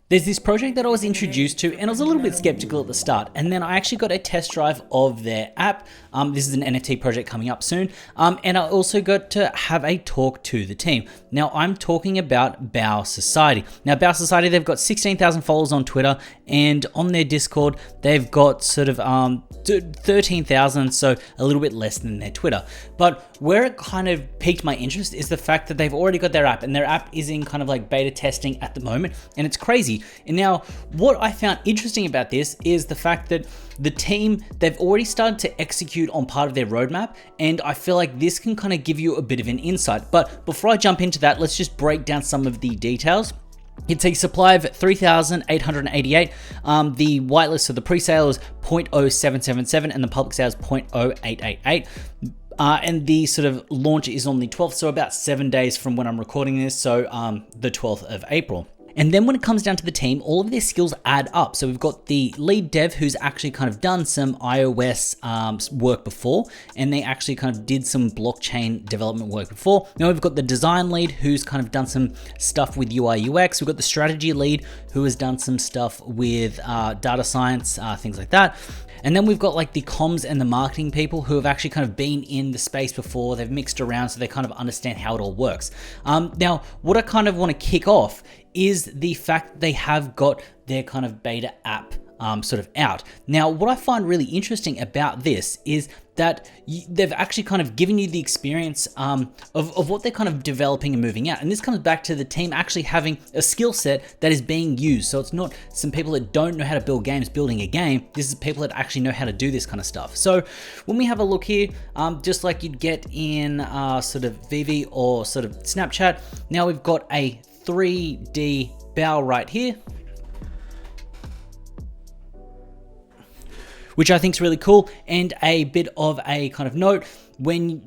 There's this project that I was introduced to and I was a little bit skeptical at the start, and then I actually got a test drive of their app. This is an NFT project coming up soon, and I also got to have a talk to the team. Now I'm talking about Bao Society. Now Bao Society, they've got 16,000 followers on Twitter, and on their Discord they've got sort of 13,000, so a little bit less than their Twitter. But where it kind of piqued my interest is the fact that they've already got their app, and their app is in kind of like beta testing at the moment, and it's crazy. And now what I found interesting about this is the fact that the team, they've already started to execute on part of their roadmap, and I feel like this can kind of give you a bit of an insight. But before I jump into that, let's just break down some of the details. It's a supply of 3,888. The whitelist, so the pre-sale is 0.0777 and the public sale is 0.0888. And the sort of launch is on the 12th, so about 7 days from when I'm recording this, so the 12th of April. And then when it comes down to the team, all of their skills add up. So we've got the lead dev who's actually kind of done some iOS work before, and they actually kind of did some blockchain development work before. Now we've got the design lead who's kind of done some stuff with UI UX. We've got the strategy lead who has done some stuff with data science, things like that. And then we've got like the comms and the marketing people who have actually kind of been in the space before. They've mixed around, so they kind of understand how it all works. Now, what I kind of want to kick off is the fact that they have got their kind of beta app sort of out. Now, what I find really interesting about this is that they've actually kind of given you the experience of what they're kind of developing and moving out. And this comes back to the team actually having a skill set that is being used. So it's not some people that don't know how to build games building a game. This is people that actually know how to do this kind of stuff. So when we have a look here, just like you'd get in sort of VV or sort of Snapchat, now we've got a 3D Bao right here, which I think is really cool. And a bit of a kind of note, when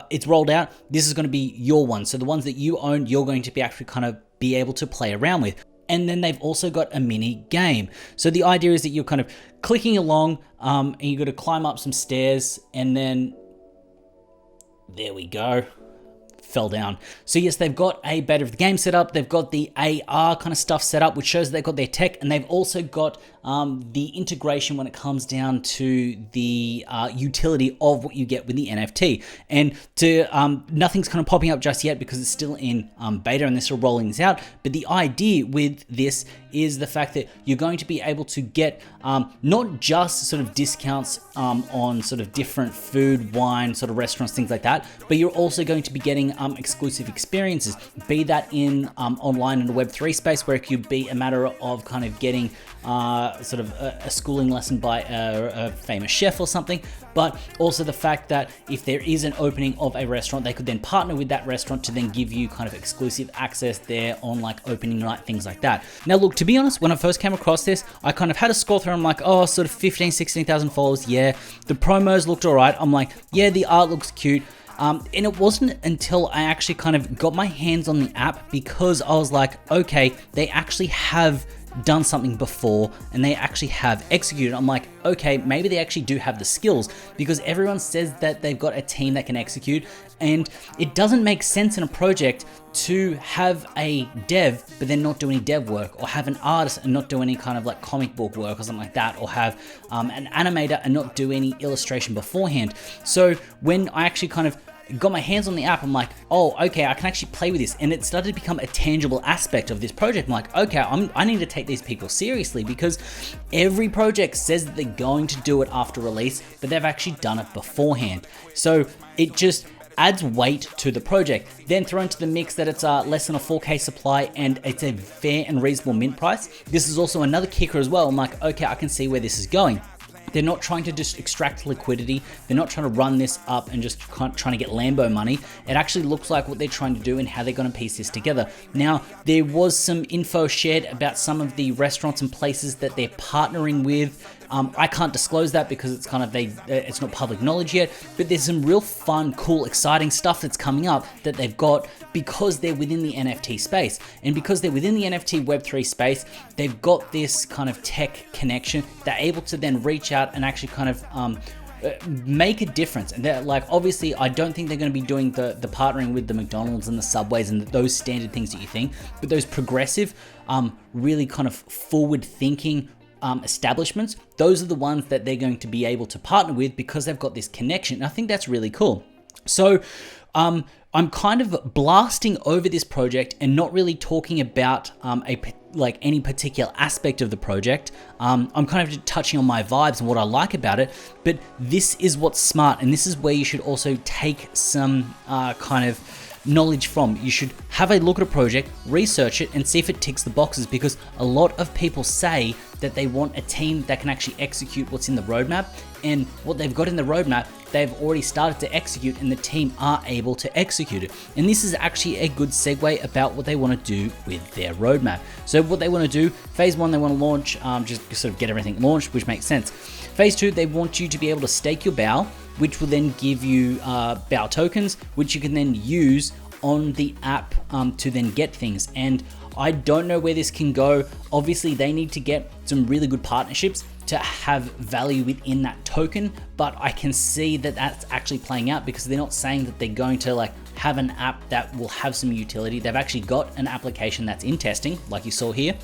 it's rolled out, this is going to be your one. So the ones that you own, you're going to be actually kind of be able to play around with. And then they've also got a mini game. So the idea is that you're kind of clicking along and you've got to climb up some stairs, and then there we go. Fell down. So yes, they've got a beta of the game set up. They've got the AR kind of stuff set up, which shows they've got their tech, and they've also got the integration when it comes down to the utility of what you get with the NFT. And nothing's kind of popping up just yet because it's still in beta and they're still rolling this out. But the idea with this is the fact that you're going to be able to get not just sort of discounts on sort of different food, wine, sort of restaurants, things like that, but you're also going to be getting exclusive experiences, be that in online in the Web3 space, where it could be a matter of kind of getting sort of a schooling lesson by a famous chef or something, but also the fact that if there is an opening of a restaurant, they could then partner with that restaurant to then give you kind of exclusive access there on like opening night, things like that. Now look, to be honest, when I first came across this, I kind of had a scroll through, I'm like, oh, sort of 15, 16,000 followers, yeah. The promos looked all right. I'm like, yeah, the art looks cute. And it wasn't until I actually kind of got my hands on the app, because I was like, okay, they actually have done something before and they actually have executed. I'm like, okay, maybe they actually do have the skills, because everyone says that they've got a team that can execute, and it doesn't make sense in a project to have a dev but then not do any dev work, or have an artist and not do any kind of like comic book work or something like that, or have an animator and not do any illustration beforehand. So when I actually kind of got my hands on the app, I'm like, oh, okay, I can actually play with this. And it started to become a tangible aspect of this project. I'm like, okay, I need to take these people seriously, because every project says that they're going to do it after release, but they've actually done it beforehand. So it just adds weight to the project. Then throw into the mix that it's less than a 4K supply and it's a fair and reasonable mint price. This is also another kicker as well. I'm like, okay, I can see where this is going. They're not trying to just extract liquidity. They're not trying to run this up and just trying to get Lambo money. It actually looks like what they're trying to do and how they're going to piece this together. Now, there was some info shared about some of the restaurants and places that they're partnering with. I can't disclose that because it's kind of it's not public knowledge yet, but there's some real fun, cool, exciting stuff that's coming up that they've got because they're within the NFT space. And because they're within the NFT Web3 space, they've got this kind of tech connection. They're able to then reach out and actually kind of make a difference. And they're like, obviously, I don't think they're going to be doing the partnering with the McDonald's and the Subways and those standard things that you think, but those progressive, really kind of forward thinking establishments, those are the ones that they're going to be able to partner with because they've got this connection. And I think that's really cool. So I'm kind of blasting over this project and not really talking about any particular aspect of the project. I'm kind of just touching on my vibes and what I like about it, but this is what's smart, and this is where you should also take some kind of knowledge from. You should have a look at a project, research it, and see if it ticks the boxes, because a lot of people say that they want a team that can actually execute what's in the roadmap, and what they've got in the roadmap they've already started to execute, and the team are able to execute it. And this is actually a good segue about what they want to do with their roadmap. So what they want to do, phase 1, they want to launch, just sort of get everything launched, which makes sense. Phase 2, they want you to be able to stake your BAO, which will then give you BAO tokens, which you can then use on the app to then get things. And I don't know where this can go. Obviously, they need to get some really good partnerships to have value within that token, but I can see that that's actually playing out, because they're not saying that they're going to like have an app that will have some utility. They've actually got an application that's in testing, like you saw here,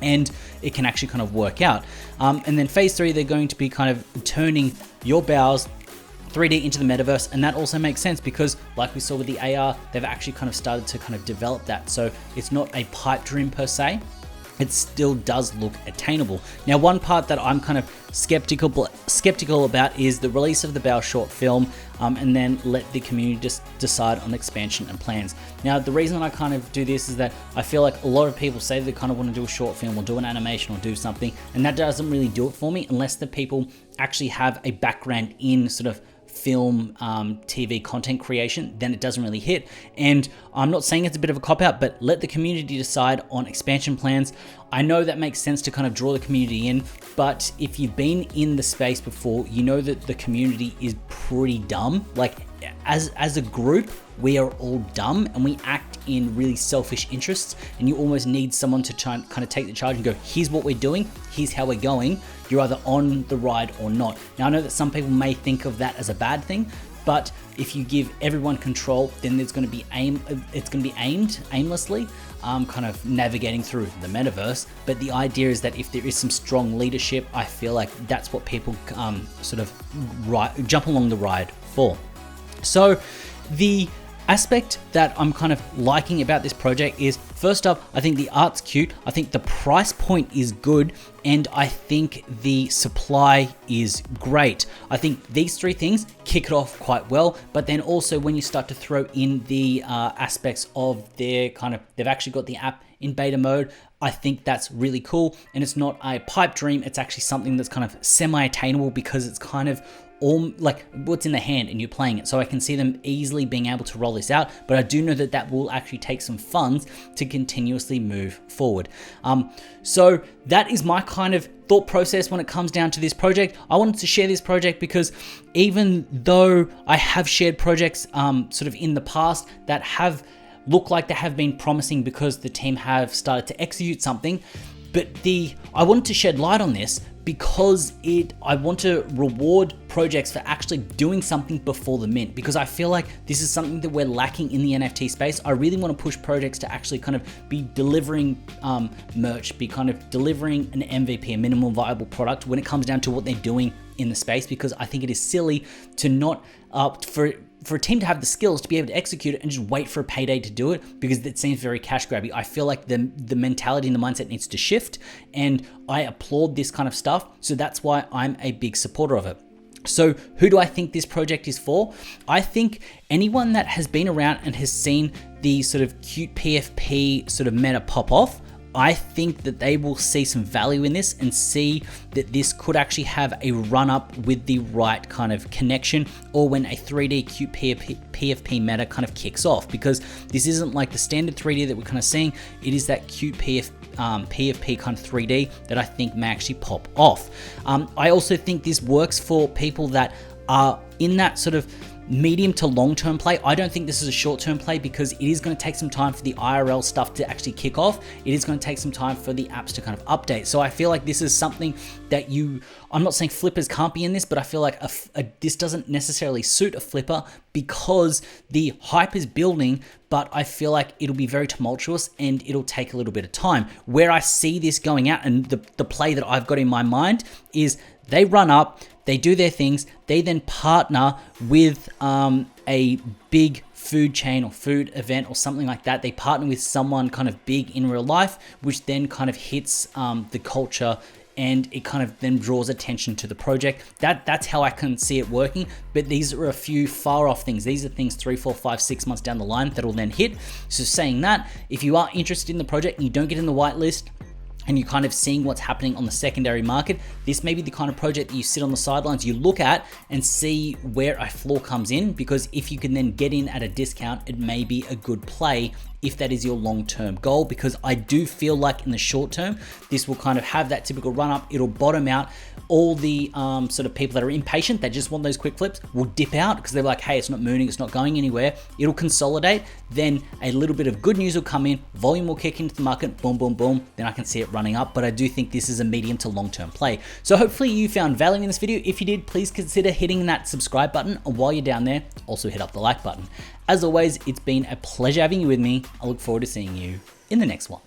and it can actually kind of work out. And then phase 3, they're going to be kind of turning your BAOs 3D into the metaverse, and that also makes sense because, like we saw with the AR, they've actually kind of started to kind of develop that. So it's not a pipe dream per se. It still does look attainable. Now, one part that I'm kind of skeptical about is the release of the BAO short film, and then let the community just decide on expansion and plans. Now, the reason I kind of do this is that I feel like a lot of people say they kind of want to do a short film or do an animation or do something, and that doesn't really do it for me unless the people actually have a background in sort of film, TV content creation. Then it doesn't really hit. And I'm not saying it's a bit of a cop-out, but let the community decide on expansion plans. I know that makes sense to kind of draw the community in, but if you've been in the space before, you know that the community is pretty dumb. Like, as a group, we are all dumb and we act in really selfish interests, and you almost need someone to try and kind of take the charge and go, here's what we're doing, here's how we're going, you're either on the ride or not. Now, I know that some people may think of that as a bad thing, but if you give everyone control, then there's going to be aimed aimlessly, kind of navigating through the metaverse. But the idea is that if there is some strong leadership, I feel like that's what people sort of jump along the ride for. So the aspect that I'm kind of liking about this project is, first up, I think the art's cute, I think the price point is good, and I think the supply is great. I think these 3 things kick it off quite well, but then also when you start to throw in the aspects of their kind of, they've actually got the app in beta mode, I think that's really cool. And it's not a pipe dream, it's actually something that's kind of semi-attainable, because it's kind of all like what's in the hand and you're playing it. So I can see them easily being able to roll this out, but I do know that that will actually take some funds to continuously move forward. So that is my kind of thought process when it comes down to this project. I wanted to share this project because even though I have shared projects sort of in the past that have looked like they have been promising because the team have started to execute something, but I wanted to shed light on this because I want to reward projects for actually doing something before the mint, because I feel like this is something that we're lacking in the NFT space. I really want to push projects to actually kind of be delivering merch, be kind of delivering an MVP, a minimum viable product, when it comes down to what they're doing in the space, because I think it is silly to not for a team to have the skills to be able to execute it and just wait for a payday to do it, because it seems very cash grabby. I feel like the mentality and the mindset needs to shift, and I applaud this kind of stuff. So that's why I'm a big supporter of it. So who do I think this project is for? I think anyone that has been around and has seen the sort of cute PFP sort of meta pop off, I think that they will see some value in this and see that this could actually have a run up with the right kind of connection, or when a 3D cute PFP meta kind of kicks off, because this isn't like the standard 3D that we're kind of seeing. It is that cute PFP kind of 3D that I think may actually pop off. I also think this works for people that are in that sort of medium to long-term play. I don't think this is a short-term play because it is going to take some time for the IRL stuff to actually kick off. It is going to take some time for the apps to kind of update. So I feel like this is something that I'm not saying flippers can't be in this, but I feel like this doesn't necessarily suit a flipper because the hype is building, but I feel like it'll be very tumultuous and it'll take a little bit of time. Where I see this going out and the play that I've got in my mind is they run up, they do their things, they then partner with a big food chain or food event or something like that. They partner with someone kind of big in real life, which then kind of hits the culture and it kind of then draws attention to the project. That's how I can see it working. But these are a few far off things. These are things 3, 4, 5, 6 months down the line that'll then hit. So saying that, if you are interested in the project and you don't get in the whitelist, and you're kind of seeing what's happening on the secondary market, this may be the kind of project that you sit on the sidelines, you look at and see where a floor comes in, because if you can then get in at a discount, it may be a good play if that is your long-term goal, because I do feel like in the short term, this will kind of have that typical run up, it'll bottom out. All the sort of people that are impatient, that just want those quick flips, will dip out because they're like, hey, it's not mooning, it's not going anywhere. It'll consolidate, then a little bit of good news will come in, volume will kick into the market, boom, boom, boom, then I can see it running up. But I do think this is a medium to long-term play. So hopefully you found value in this video. If you did, please consider hitting that subscribe button. And while you're down there, also hit up the like button. As always, it's been a pleasure having you with me. I look forward to seeing you in the next one.